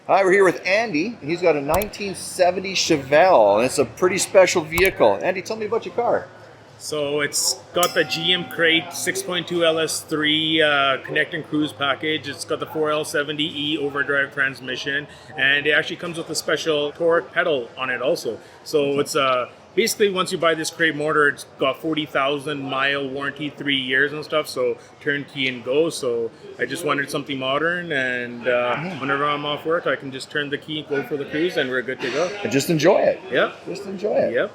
Hi, we're here with Andy. He's got a 1970 Chevelle, and it's a pretty special vehicle. Andy, tell me about your car. So it's got the GM Crate 6.2 LS3 Connect and Cruise package. It's got the 4L70E overdrive transmission, and it actually comes with a special torque pedal on it also. So it's basically, once you buy this crate motor, it's got 40,000 mile warranty, 3 years and stuff, so turnkey and go. So I just wanted something modern, and whenever I'm off work, I can just turn the key, go for the cruise, and we're good to go. And just enjoy it. Yep. Just enjoy it. Yep.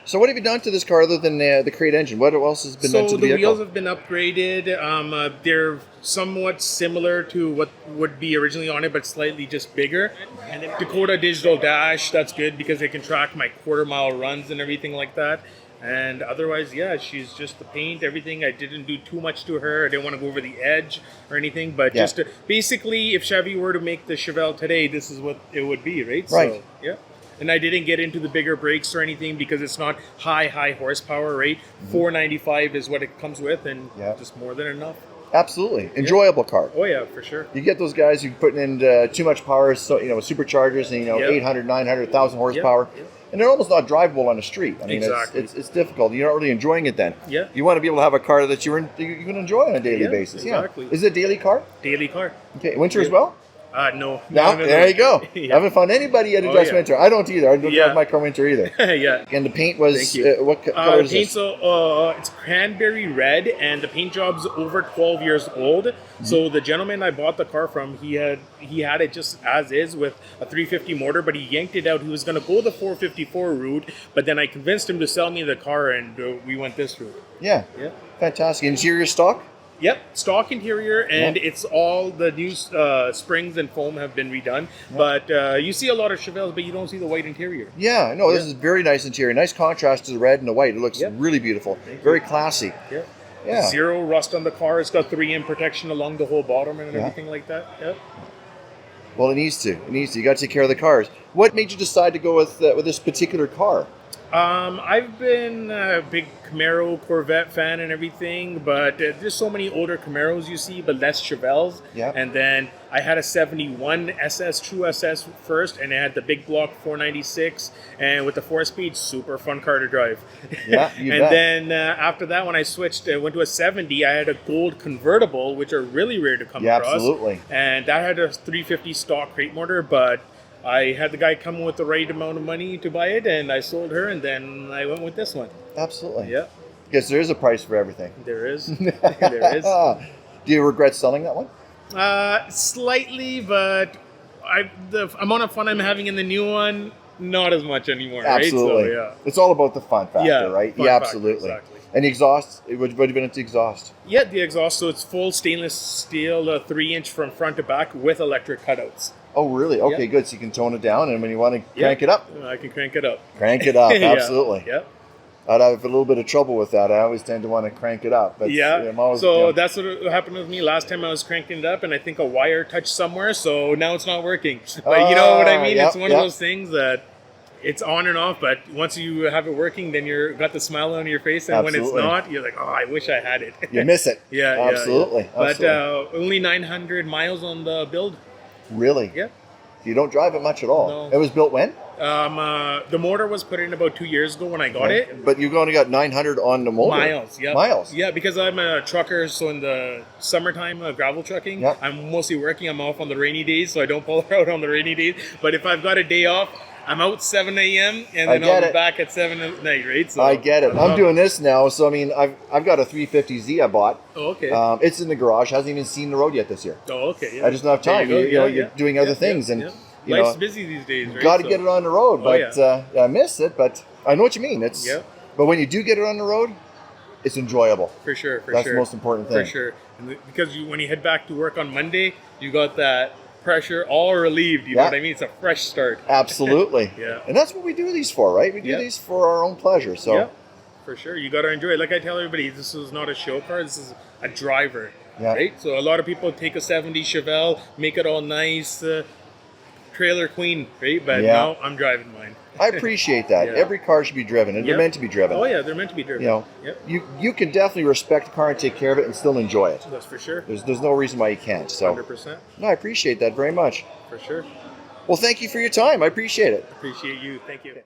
So what have you done to this car other than the crate engine? What else has been done to the vehicle? So the wheels have been upgraded. They're somewhat similar to what would be originally on it, but slightly just bigger. And then Dakota digital dash, that's good because it can track my quarter-mile runs and everything like that. And otherwise, yeah, she's just the paint, everything. I didn't do too much to her. I didn't want to go over the edge or anything, but just to, basically, if Chevy were to make the Chevelle today, this is what it would be, right? Right. So, yeah. And I didn't get into the bigger brakes or anything because it's not high horsepower, right? 495 is what it comes with, and just more than enough. Absolutely. Enjoyable car. Oh, yeah, for sure. You get those guys who put in too much power, so superchargers and 800, 900, 1,000 horsepower. And they're almost not drivable on the street. I mean, it's difficult. You're not really enjoying it then. Yeah. You want to be able to have a car that you can enjoy on a daily basis. Exactly. Yeah. Is it a daily car? Daily car. Okay. Winter as well? No. No, there you go. I haven't found anybody yet who does winter. I don't either. I don't drive my car winter either. Yeah. And the paint was, what color is this? It's cranberry red, and the paint job's over 12 years old. So the gentleman I bought the car from, he had it just as is with a 350 motor, but he yanked it out. He was going to go the 454 route, but then I convinced him to sell me the car, and we went this route. Yeah. Fantastic. Interior stock? Yep, stock interior, and it's all the new springs and foam have been redone. But you see a lot of Chevelles, but you don't see the white interior. Yeah, no, this is very nice interior. Nice contrast to the red and the white. It looks really beautiful. Very classy. Yeah. Zero rust on the car. It's got 3M protection along the whole bottom and everything like that. Yep. Well, it needs to. You got to take care of the cars. What made you decide to go with this particular car? I've been a big Camaro, Corvette fan and everything, but there's so many older Camaros you see, but less Chevelles. Yeah. And then I had a 71 SS, true SS first, and it had the big block 496, and with the 4-speed, super fun car to drive. Yeah, you And bet. then after that, when I switched, went to a 70, I had a gold convertible, which are really rare to come across. Absolutely. And that had a 350 stock crate motor, but I had the guy come with the right amount of money to buy it, and I sold her, and then I went with this one. Absolutely. Yeah. Yes, there is a price for everything. There is. There is. Do you regret selling that one? Slightly, but the amount of fun I'm having in the new one, not as much anymore. Absolutely. Right? So, yeah. It's all about the fun factor, right? Fun Yeah, factor, absolutely. exactly. And the exhaust, what have you been into exhaust? Yeah, the exhaust, so it's full stainless steel, 3-inch from front to back with electric cutouts. Oh, really? Okay, good. So you can tone it down, and when you want to crank it up. I can crank it up. Crank it up, absolutely. Yeah. I'd have a little bit of trouble with that. I always tend to want to crank it up. But I'm always, that's what happened with me last time. I was cranking it up, and I think a wire touched somewhere, so now it's not working. But you know what I mean? It's one of those things that it's on and off, but once you have it working, then you've got the smile on your face, and when it's not, you're like, oh, I wish I had it. You miss it. Absolutely. But Absolutely. only 900 miles on the build. Really? Yeah. You don't drive it much at all. No. It was built when? The motor was put in about 2 years ago when I got it. But you've only got 900 on the motor. Miles, yeah. Miles. Yeah, because I'm a trucker, so in the summertime, gravel trucking, I'm mostly working. I'm off on the rainy days, so I don't pull out on the rainy days. But if I've got a day off, I'm out 7 a.m. and then I'll be back at 7 at night, right? So I get it. I'm doing this now, so I mean, I've got a 350Z I bought. Oh, okay. It's in the garage. Hasn't even seen the road yet this year. Oh, okay. Yeah. I just don't have time. You're doing other things, and life's busy these days. Right? Got to get it on the road, but I miss it. But I know what you mean. But when you do get it on the road, it's enjoyable. For sure. That's the most important thing. For sure. And because when you head back to work on Monday, you got that pressure all relieved. You know what I mean? It's a fresh start. Absolutely. And that's what we do these for, right? We do these for our own pleasure. So for sure, you got to enjoy it. Like I tell everybody, this is not a show car. This is a driver. Yeah. Right? So a lot of people take a 70 Chevelle, make it all nice, trailer queen, right? But now I'm driving mine. I appreciate that. Every car should be driven, and they're meant to be driven. Oh yeah, they're meant to be driven. You can definitely respect the car and take care of it and still enjoy it. That's for sure. There's no reason why you can't. So 100%. No, I appreciate that very much. For sure. Well, thank you for your time. I appreciate it. Appreciate you. Thank you.